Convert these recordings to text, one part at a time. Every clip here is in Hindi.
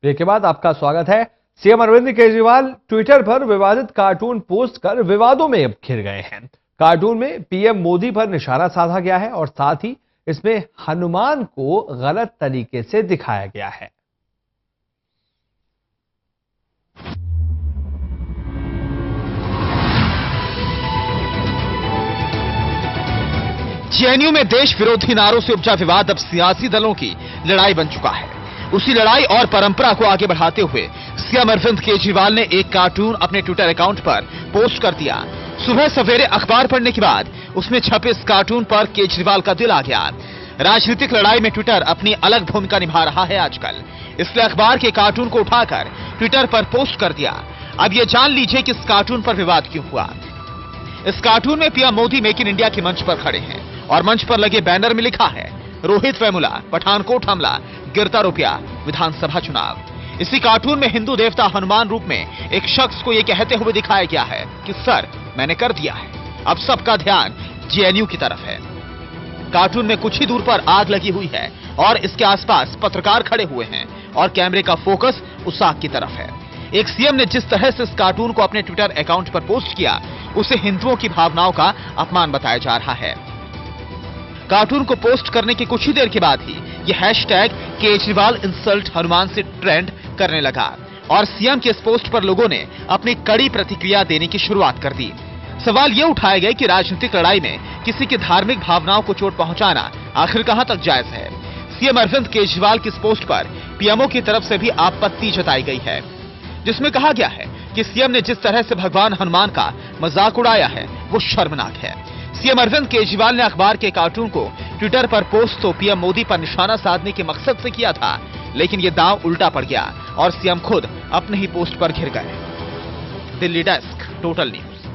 ब्रेक के बाद आपका स्वागत है। सीएम अरविंद केजरीवाल ट्विटर पर विवादित कार्टून पोस्ट कर विवादों में घिर गए हैं। कार्टून में पीएम मोदी पर निशाना साधा गया है और साथ ही इसमें हनुमान को गलत तरीके से दिखाया गया है। जेएनयू में देश विरोधी नारों से उपजा विवाद अब सियासी दलों की लड़ाई बन चुका है। उसी लड़ाई और परंपरा को आगे बढ़ाते हुए सीएम अरविंद केजरीवाल ने एक कार्टून अपने ट्विटर अकाउंट पर पोस्ट कर दिया। सुबह सवेरे अखबार पढ़ने के बाद उसमें छपे इस कार्टून पर केजरीवाल का दिल आ गया। राजनीतिक लड़ाई में ट्विटर अपनी अलग भूमिका निभा रहा है आजकल, इसलिए अखबार के कार्टून को उठाकर ट्विटर पर पोस्ट कर दिया। अब ये जान लीजिए कि इस कार्टून पर विवाद क्यों हुआ। इस कार्टून में PM Modi make in India के मंच पर खड़े हैं और मंच पर लगे बैनर में लिखा है, रोहित वेमुला, पठानकोट हमला, गिरता रुपया, विधानसभा चुनाव। इसी कार्टून में हिंदू देवता हनुमान रूप में एक शख्स को यह कहते हुए दिखाया गया है कि सर मैंने कर दिया है। अब सबका ध्यान जेएनयू की तरफ है। कार्टून में कुछ ही दूर पर आग लगी हुई है और इसके आसपास पत्रकार खड़े हुए हैं और कैमरे का फोकस उस आग की तरफ है। एक सीएम ने जिस तरह से इस कार्टून को अपने ट्विटर अकाउंट पर पोस्ट किया, उसे हिंदुओं की भावनाओं का अपमान बताया जा रहा है। कार्टून को पोस्ट करने की कुछ ही देर के बाद ही यह हैशटैग केजरीवाल इंसल्ट हनुमान से ट्रेंड करने लगा और सीएम के इस पोस्ट पर लोगों ने अपनी कड़ी प्रतिक्रिया देने की शुरुआत कर दी। सवाल यह उठाया गया कि राजनीतिक लड़ाई में किसी की धार्मिक भावनाओं को चोट पहुंचाना आखिर कहां तक जायज है। सीएम अरविंद केजरीवाल की इस पोस्ट पर पीएमओ की तरफ से भी आपत्ति जताई गई है, जिसमें कहा गया है कि सीएम ने जिस तरह से भगवान हनुमान का मजाक उड़ाया है वो शर्मनाक है। सीएम अरविंद केजरीवाल ने अखबार के कार्टून को ट्विटर पर पोस्ट तो पीएम मोदी पर निशाना साधने के मकसद से किया था, लेकिन यह दांव उल्टा पड़ गया और सीएम खुद अपने ही पोस्ट पर घिर गए। Delhi desk, total news.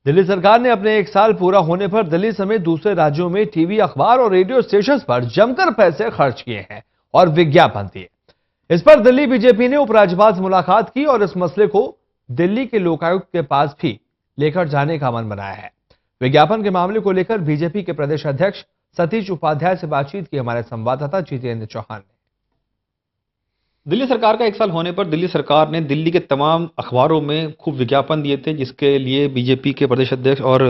Delhi सरकार ने अपने 1 साल पूरा होने पर दिल्ली समेत दूसरे राज्यों में टीवी, अखबार और रेडियो स्टेशन पर जमकर पैसे खर्च किए हैं और विज्ञापन दिए। इस पर दिल्ली बीजेपी ने उपराज्यपाल से मुलाकात की और इस मसले को दिल्ली के लोकायुक्त के पास भी लेकर जाने का मन बनाया है। विज्ञापन के मामले को लेकर बीजेपी के प्रदेश अध्यक्ष सतीश उपाध्याय से बातचीत की हमारे संवाददाता जितेंद्र चौहान ने। दिल्ली सरकार का 1 साल होने पर दिल्ली सरकार ने दिल्ली के तमाम अखबारों में खूब विज्ञापन दिए थे, जिसके लिए बीजेपी के प्रदेश अध्यक्ष और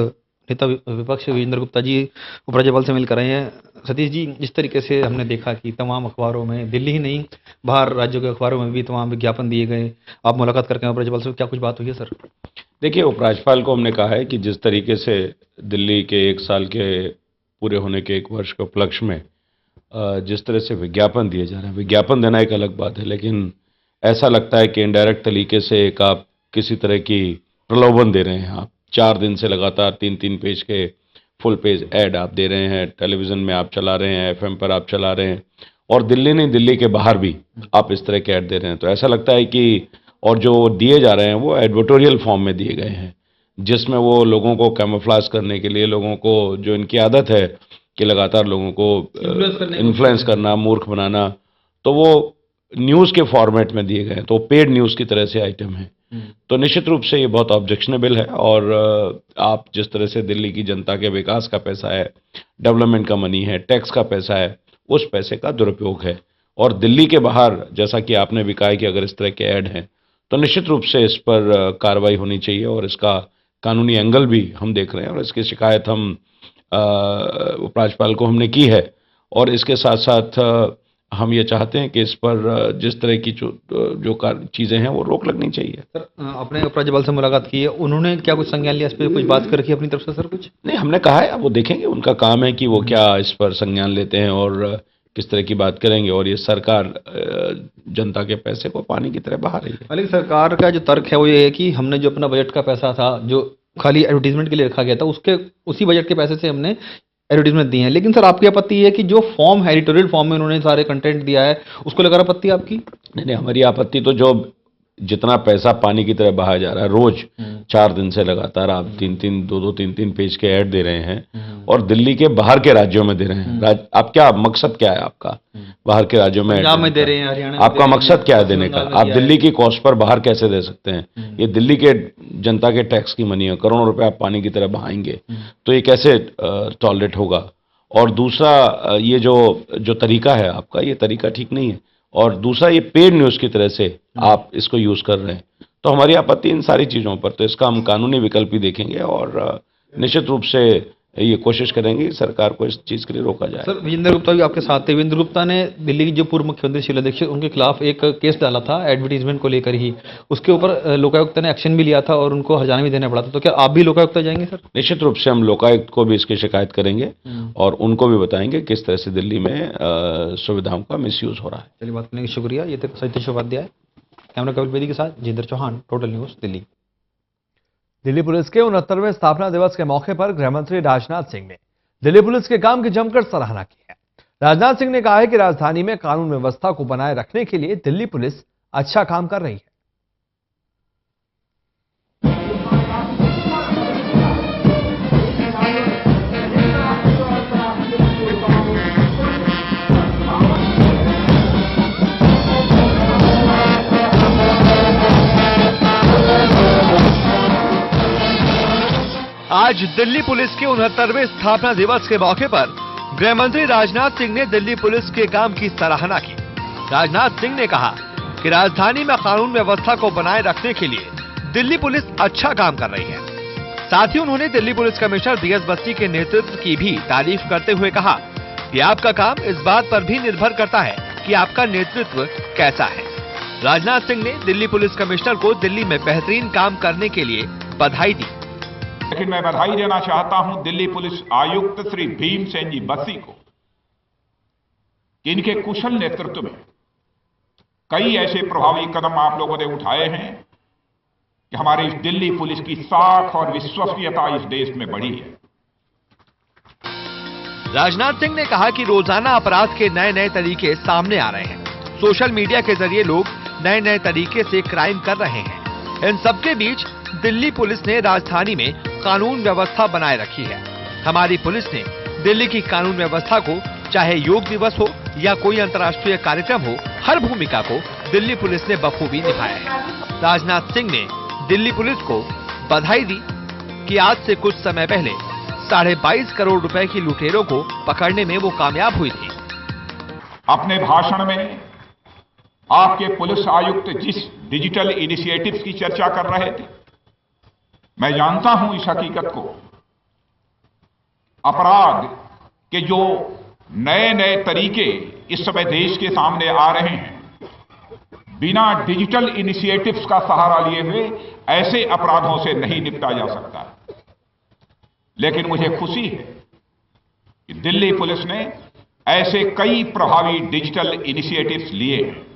नेता विपक्ष विजेंद्र गुप्ता जी उपराज्यपाल से मिलकर रहे हैं। सतीश जी, जिस तरीके से हमने देखा कि तमाम अखबारों में, दिल्ली ही नहीं बाहर राज्यों के अखबारों में भी तमाम विज्ञापन दिए गए, आप मुलाकात करके उपराज्यपाल से क्या कुछ बात हुई है सर? देखिए, उपराज्यपाल को हमने कहा है कि जिस तरीके से दिल्ली के 1 साल के पूरे होने के 1 वर्ष के उपलक्ष्य में जिस तरह से विज्ञापन दिए जा रहे हैं, विज्ञापन देना एक अलग बात है, लेकिन ऐसा लगता है कि इनडायरेक्ट तरीके से एक आप किसी तरह की प्रलोभन दे रहे हैं। आप 4 दिन से लगातार 3-3 पेज के फुल पेज ऐड आप दे रहे हैं, टेलीविज़न में आप चला रहे हैं, एफएम पर आप चला रहे हैं और दिल्ली नहीं, दिल्ली के बाहर भी आप इस तरह के ऐड दे रहे हैं। तो ऐसा लगता है कि और जो दिए जा रहे हैं वो एडवर्टोरियल फॉर्म में दिए गए हैं, जिसमें वो लोगों को कैमोफ्लेज करने के लिए, लोगों को जो इनकी आदत है कि लगातार लोगों को इन्फ्लुएंस करना, मूर्ख बनाना, तो वो न्यूज़ के फॉर्मेट में दिए गए हैं, तो पेड न्यूज़ की तरह से आइटम है। तो निश्चित रूप से ये बहुत ऑब्जेक्शनेबल है और आप जिस तरह से दिल्ली की जनता के विकास का पैसा है, डेवलपमेंट का मनी है, टैक्स का पैसा है, उस पैसे का दुरुपयोग है। और दिल्ली के बाहर जैसा कि आपने भी कहा कि अगर इस तरह के ऐड हैं तो निश्चित रूप से इस पर कार्रवाई होनी चाहिए और इसका कानूनी एंगल भी हम देख रहे हैं और इसकी शिकायत हम उपराज्यपाल को हमने की है। और इसके साथ साथ हम ये चाहते हैं कि इस पर जिस तरह की जो चीज़ें हैं वो रोक लगनी चाहिए। सर, आपने उपराज्यपाल से मुलाकात की है, उन्होंने क्या कुछ संज्ञान लिया, इस पर कुछ बात कर रखी अपनी तरफ से सर? कुछ नहीं, हमने कहा है, अब वो देखेंगे, उनका काम है कि वो क्या इस पर संज्ञान लेते हैं और किस तरह की बात करेंगे। और ये सरकार जनता के पैसे को पानी की तरह बहा रही है। लेकिन सरकार का जो तर्क है वो ये है कि हमने जो अपना बजट का पैसा था जो खाली एडवर्टीजमेंट के लिए रखा गया था, उसके उसी बजट के पैसे से हमने एडवर्टीजमेंट दी है। लेकिन सर, आपकी आपत्ति है कि जो फॉर्म है, एडिटोरियल फॉर्म में उन्होंने सारे कंटेंट दिया है, उसको लेकर आपत्ति आपकी? नहीं, हमारी आपत्ति तो जो जितना पैसा पानी की तरह बहाया जा रहा है, रोज 4 दिन से लगातार आप 2-3 पेज के ऐड दे रहे हैं और दिल्ली के बाहर के राज्यों में दे रहे हैं। आप क्या मकसद क्या है आपका बाहर के राज्यों में पंजाब में दे रहे हैं, हरियाणा आपका मकसद क्या है देने का? आप दिल्ली की कॉस्ट पर बाहर कैसे दे सकते हैं? ये दिल्ली के जनता के टैक्स की मनी है, करोड़ों रुपए आप पानी की तरह बहाएंगे, तो ये कैसे टॉलरेट होगा? और दूसरा, ये जो तरीका है आपका, ये तरीका ठीक नहीं है और दूसरा ये पेड न्यूज़ की तरह से आप इसको यूज़ कर रहे हैं, तो हमारी आपत्ति इन सारी चीज़ों पर। तो इसका हम कानूनी विकल्प भी देखेंगे और निश्चित रूप से ये कोशिश करेंगे कि सरकार को इस चीज़ के लिए रोका जाए। सर, विजेंद्र गुप्ता भी आपके साथ थे। विजेंद्र गुप्ता ने दिल्ली की जो पूर्व मुख्यमंत्री शीला दीक्षित, उनके खिलाफ एक केस डाला था एडवर्टीजमेंट को लेकर ही। उसके ऊपर लोकायुक्त ने एक्शन भी लिया था और उनको हर्जाना भी देना पड़ा था। तो क्या आप भी लोकायुक्त जाएंगे सर? निश्चित रूप से हम लोकायुक्त को भी इसकी शिकायत करेंगे और उनको भी बताएंगे किस तरह से दिल्ली में सुविधाओं का मिसयूज हो रहा है। चलिए, बात करने की शुक्रिया। ये थे सतीश उपाध्याय। कैमरा कपिल बेदी के साथ Jitendra Chauhan, total news, Delhi. Delhi police के 69वें स्थापना दिवस के मौके पर गृहमंत्री राजनाथ सिंह ने दिल्ली पुलिस के काम की जमकर सराहना की है। राजनाथ सिंह ने कहा है कि राजधानी में कानून व्यवस्था को बनाए रखने के लिए दिल्ली पुलिस अच्छा काम कर रही है। आज दिल्ली पुलिस के 69वें स्थापना दिवस के मौके पर गृहमंत्री राजनाथ सिंह ने दिल्ली पुलिस के काम की सराहना की। राजनाथ सिंह ने कहा कि राजधानी में कानून व्यवस्था को बनाए रखने के लिए दिल्ली पुलिस अच्छा काम कर रही है। साथ ही उन्होंने Delhi police commissioner DS Bassi के नेतृत्व की भी तारीफ करते हुए कहा कि आपका काम इस बात पर भी निर्भर करता है कि आपका नेतृत्व कैसा है। राजनाथ सिंह ने दिल्ली पुलिस कमिश्नर को दिल्ली में बेहतरीन काम करने के लिए बधाई दी। लेकिन मैं बधाई देना चाहता हूं दिल्ली पुलिस आयुक्त श्री भीमसेन जी बस्सी को कि इनके कुशल नेतृत्व में कई ऐसे प्रभावी कदम आप लोगों ने उठाए हैं कि हमारी इस दिल्ली पुलिस की साख और विश्वसनीयता इस देश में बढ़ी है। राजनाथ सिंह ने कहा कि रोजाना अपराध के नए नए तरीके सामने आ रहे हैं। सोशल मीडिया के जरिए लोग नए नए तरीके से क्राइम कर रहे हैं। इन सबके बीच दिल्ली पुलिस ने राजधानी में कानून व्यवस्था बनाए रखी है। हमारी पुलिस ने दिल्ली की कानून व्यवस्था को, चाहे योग दिवस हो या कोई अंतर्राष्ट्रीय कार्यक्रम हो, हर भूमिका को दिल्ली पुलिस ने बखूबी निभाया है। राजनाथ सिंह ने दिल्ली पुलिस को बधाई दी कि आज से कुछ समय पहले 22.5 करोड़ रुपए की लुटेरों को पकड़ने में वो कामयाब हुई थी। अपने भाषण में आपके पुलिस आयुक्त जिस डिजिटल इनिशिएटिव्स की चर्चा कर रहे थे, मैं जानता हूं इस हकीकत को। अपराध के जो नए नए तरीके इस समय देश के सामने आ रहे हैं, बिना डिजिटल इनिशिएटिव्स का सहारा लिए हुए ऐसे अपराधों से नहीं निपटा जा सकता। लेकिन मुझे खुशी है कि दिल्ली पुलिस ने ऐसे कई प्रभावी डिजिटल इनिशिएटिव्स लिए हैं।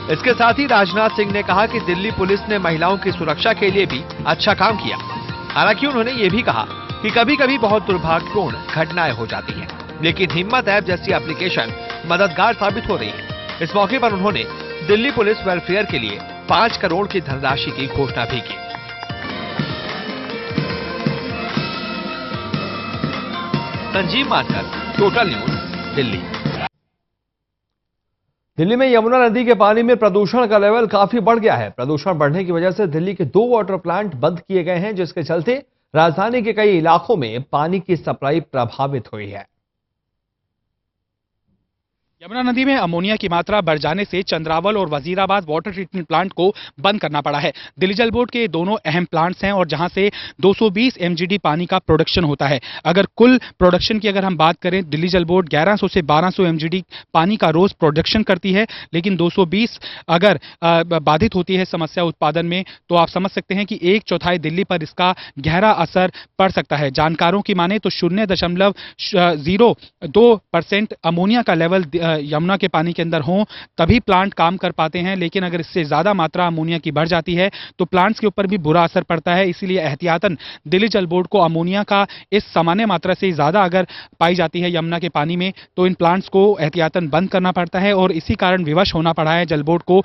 इसके साथ ही राजनाथ सिंह ने कहा कि दिल्ली पुलिस ने महिलाओं की सुरक्षा के लिए भी अच्छा काम किया। हालांकि उन्होंने ये भी कहा कि कभी कभी बहुत दुर्भाग्यपूर्ण घटनाएं हो जाती हैं, लेकिन हिम्मत ऐप जैसी एप्लीकेशन मददगार साबित हो रही है। इस मौके पर उन्होंने दिल्ली पुलिस वेलफेयर के लिए 5 करोड़ की धनराशि की घोषणा भी की। संजीव मानकर, टोटल न्यूज़, दिल्ली। दिल्ली में यमुना नदी के पानी में प्रदूषण का लेवल काफी बढ़ गया है। प्रदूषण बढ़ने की वजह से दिल्ली के 2 वाटर प्लांट बंद किए गए हैं, जिसके चलते राजधानी के कई इलाकों में पानी की सप्लाई प्रभावित हुई है। यमुना नदी में अमोनिया की मात्रा बढ़ जाने से चंद्रावल और वजीराबाद वाटर ट्रीटमेंट प्लांट को बंद करना पड़ा है। दिल्ली जल बोर्ड के दोनों अहम प्लांट्स हैं और जहां से 220 MGD पानी का प्रोडक्शन होता है। अगर कुल प्रोडक्शन की हम बात करें, दिल्ली जल बोर्ड 1100 से 1200 MGD पानी का रोज प्रोडक्शन करती है, लेकिन 220 अगर बाधित होती है समस्या उत्पादन में, तो आप समझ सकते हैं कि 1/4 दिल्ली पर इसका गहरा असर पड़ सकता है। जानकारों की माने तो 0.02% अमोनिया का लेवल यमुना के पानी के अंदर हो तभी प्लांट काम कर पाते हैं, लेकिन अगर इससे ज्यादा मात्रा अमोनिया की बढ़ जाती है तो प्लांट्स के ऊपर भी बुरा असर पड़ता है। इसीलिए एहतियातन दिल्ली जल बोर्ड को अमोनिया का इस सामान्य मात्रा से ज्यादा अगर पाई जाती है यमुना के पानी में, तो इन प्लांट्स को एहतियातन बंद करना पड़ता है और इसी कारण विवश होना पड़ा है जल बोर्ड को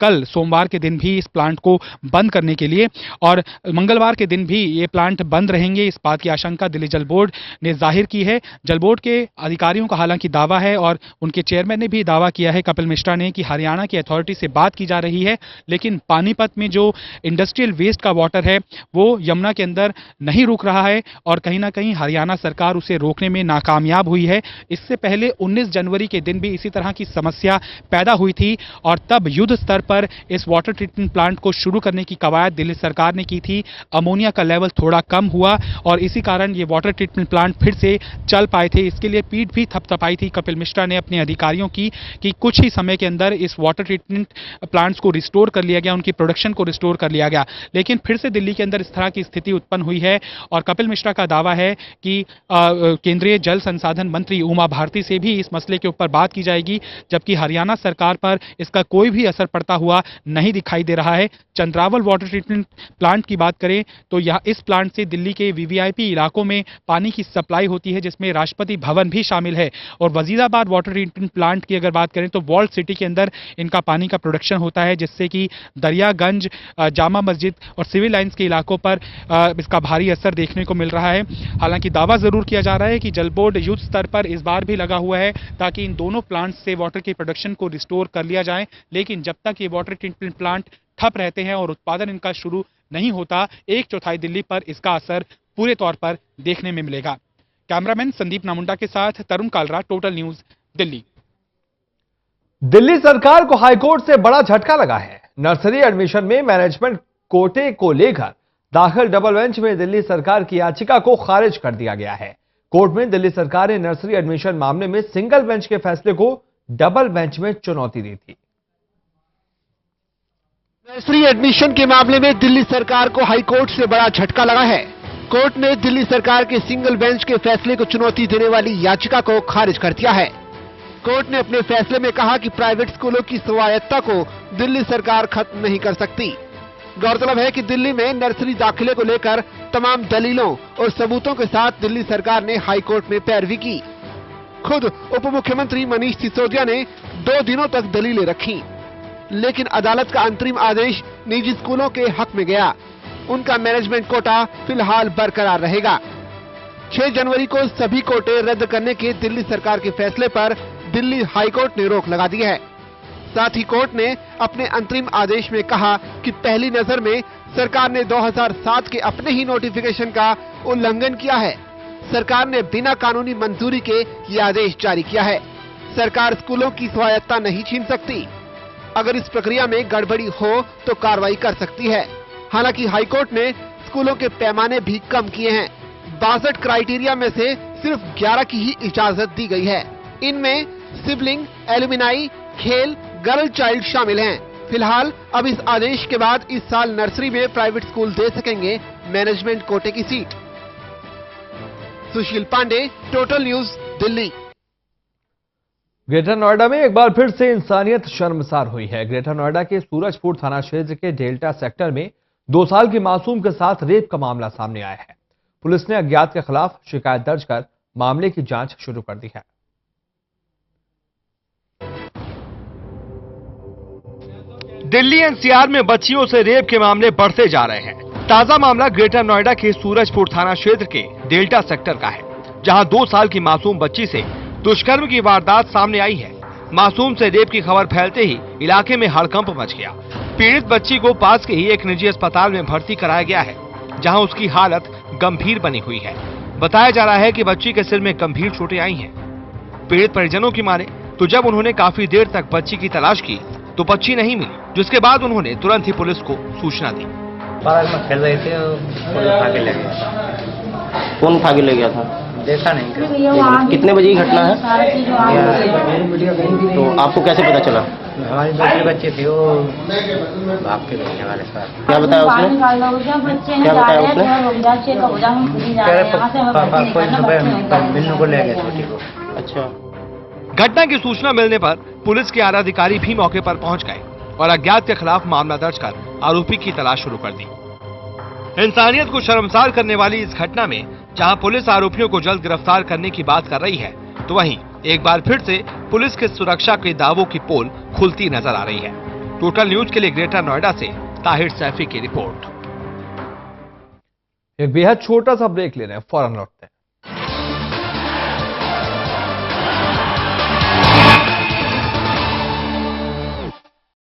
कल सोमवार के दिन भी इस प्लांट को बंद करने के लिए, और मंगलवार के दिन भी ये प्लांट बंद रहेंगे। इस बात की आशंका दिल्ली जल बोर्ड ने जाहिर की है। जल बोर्ड के अधिकारियों का हालांकि दावा है और उनके के चेयरमैन ने भी दावा किया है, कपिल मिश्रा ने, कि हरियाणा की अथॉरिटी से बात की जा रही है, लेकिन पानीपत में जो इंडस्ट्रियल वेस्ट का वाटर है वो यमुना के अंदर नहीं रुक रहा है और कहीं ना कहीं हरियाणा सरकार उसे रोकने में नाकामयाब हुई है। इससे पहले 19 जनवरी के दिन भी इसी तरह की समस्या पैदा हुई थी और तब युद्ध स्तर पर इस वाटर ट्रीटमेंट प्लांट को शुरू करने की कवायद दिल्ली सरकार ने की थी। अमोनिया का लेवल थोड़ा कम हुआ और इसी कारण ये वाटर ट्रीटमेंट प्लांट फिर से चल पाए थे। इसके लिए पीठ भी थपथपाई थी कपिल मिश्रा ने अपने अधिकारियों की कि कुछ ही समय के अंदर इस वाटर ट्रीटमेंट प्लांट्स को रिस्टोर कर लिया गया, उनकी प्रोडक्शन को रिस्टोर कर लिया गया। लेकिन फिर से दिल्ली के अंदर इस तरह की स्थिति उत्पन्न हुई है और कपिल मिश्रा का दावा है कि केंद्रीय जल संसाधन मंत्री उमा भारती से भी इस मसले के ऊपर बात की जाएगी, जबकि हरियाणा सरकार पर इसका कोई भी असर पड़ता हुआ नहीं दिखाई दे रहा है। चंद्रावल वाटर ट्रीटमेंट प्लांट की बात करें तो यह इस प्लांट से दिल्ली के वीवीआईपी इलाकों में पानी की सप्लाई होती है, जिसमें राष्ट्रपति भवन भी शामिल है। और वजीराबाद वाटर ट्रीटमेंट प्लांट की अगर बात करें तो वॉल्ड सिटी के अंदर इनका पानी का प्रोडक्शन होता है, जिससे कि दरियागंज, जामा मस्जिद और सिविल लाइंस के इलाकों पर इसका भारी असर देखने को मिल रहा है। हालांकि दावा जरूर किया जा रहा है कि जल बोर्ड युद्ध स्तर पर इस बार भी लगा हुआ है ताकि इन दोनों प्लांट्स से वाटर की प्रोडक्शन को रिस्टोर कर लिया जाए, लेकिन जब तक ये वाटर ट्रीटमेंट प्लांट ठप रहते हैं और उत्पादन इनका शुरू नहीं होता, 1/4 दिल्ली पर इसका असर पूरे तौर पर देखने में मिलेगा। कैमरामैन संदीप नामुंडा के साथ तरुण कालरा, टोटल न्यूज, दिल्ली। दिल्ली सरकार को हाईकोर्ट से बड़ा झटका लगा है। नर्सरी एडमिशन में मैनेजमेंट कोटे को लेकर दाखिल डबल बेंच में दिल्ली सरकार की याचिका को खारिज कर दिया गया है। कोर्ट में दिल्ली सरकार ने नर्सरी एडमिशन मामले में सिंगल बेंच के फैसले को डबल बेंच में चुनौती दी थी। नर्सरी एडमिशन के मामले में दिल्ली सरकार को हाईकोर्ट से बड़ा झटका लगा है। कोर्ट ने दिल्ली सरकार के सिंगल बेंच के फैसले को चुनौती देने वाली याचिका को खारिज कर दिया है। कोर्ट ने अपने फैसले में कहा कि प्राइवेट स्कूलों की स्वायत्तता को दिल्ली सरकार खत्म नहीं कर सकती। गौरतलब है कि दिल्ली में नर्सरी दाखिले को लेकर तमाम दलीलों और सबूतों के साथ दिल्ली सरकार ने हाईकोर्ट में पैरवी की। खुद उप मुख्यमंत्री मनीष सिसोदिया ने 2 दिनों तक दलीलें रखी, लेकिन अदालत का अंतरिम आदेश निजी स्कूलों के हक में गया। उनका मैनेजमेंट कोटा फिलहाल बरकरार रहेगा। 6 जनवरी को सभी कोटे रद्द करने के दिल्ली सरकार के फैसले पर दिल्ली हाईकोर्ट ने रोक लगा दी है। साथ ही कोर्ट ने अपने अंतरिम आदेश में कहा कि पहली नजर में सरकार ने 2007 के अपने ही नोटिफिकेशन का उल्लंघन किया है। सरकार ने बिना कानूनी मंजूरी के ये आदेश जारी किया है। सरकार स्कूलों की स्वायत्तता नहीं छीन सकती। अगर इस प्रक्रिया में गड़बड़ी हो तो कार्रवाई कर सकती है। हालांकि हाईकोर्ट ने स्कूलों के पैमाने भी कम किए हैं। 62 क्राइटेरिया में से सिर्फ 11 की ही इजाजत दी गई है। इनमें सिबलिंग, एलुमिनाई, खेल, गर्ल चाइल्ड शामिल हैं। फिलहाल अब इस आदेश के बाद इस साल नर्सरी में प्राइवेट स्कूल दे सकेंगे मैनेजमेंट कोटे की seat. Sushil Pandey, total news, Delhi. Greater Noida में एक बार फिर से इंसानियत शर्मसार हुई है। ग्रेटर नोएडा के सूरजपुर थाना क्षेत्र के डेल्टा सेक्टर में 2 साल की मासूम के साथ रेप का मामला सामने आया है। पुलिस ने अज्ञात के खिलाफ शिकायत दर्ज कर मामले की जांच शुरू कर दी है। दिल्ली एनसीआर में बच्चियों से रेप के मामले बढ़ते जा रहे हैं। ताजा मामला ग्रेटर नोएडा के सूरजपुर थाना क्षेत्र के डेल्टा सेक्टर का है, जहां 2 साल की मासूम बच्ची से दुष्कर्म की वारदात सामने आई है। मासूम से रेप की खबर फैलते ही इलाके में हड़कंप मच गया। पीड़ित बच्ची को पास के ही एक निजी अस्पताल में भर्ती कराया गया है, जहां उसकी हालत गंभीर बनी हुई है। बताया जा रहा है कि बच्ची के सिर में गंभीर चोटें आई हैं। पीड़ित परिजनों की माने तो जब उन्होंने काफी देर तक बच्ची की तलाश की तो बच्ची नहीं मिली, जिसके बाद उन्होंने तुरंत ही पुलिस को सूचना दी। पार्क में खेल रहे थे, कोई उठा के ले गया था। कौन उठा के ले गया था? देखा नहीं। कितने बजे की घटना है? तो आपको कैसे पता चला? हमारी दूसरे बच्चे थे, वो भाग के गए हमारे साथ। क्या बताया उसने? क्या बताया उसने? पापा कोई सुबह मिलने को ले गए छोटी को। अच्छा। घटना की सूचना मिलने पर पुलिस के आला अधिकारी भी मौके पर पहुंच गए और अज्ञात के खिलाफ मामला दर्ज कर आरोपी की तलाश शुरू कर दी। इंसानियत को शर्मसार करने वाली इस घटना में जहां पुलिस आरोपियों को जल्द गिरफ्तार करने की बात कर रही है, तो वहीं एक बार फिर से पुलिस के सुरक्षा के दावों की पोल खुलती नजर आ रही है। टोटल न्यूज के लिए ग्रेटर नोएडा से ताहिर सैफी की रिपोर्ट। एक बेहद छोटा सा ब्रेक ले रहे हैं, फौरन लौटते हैं।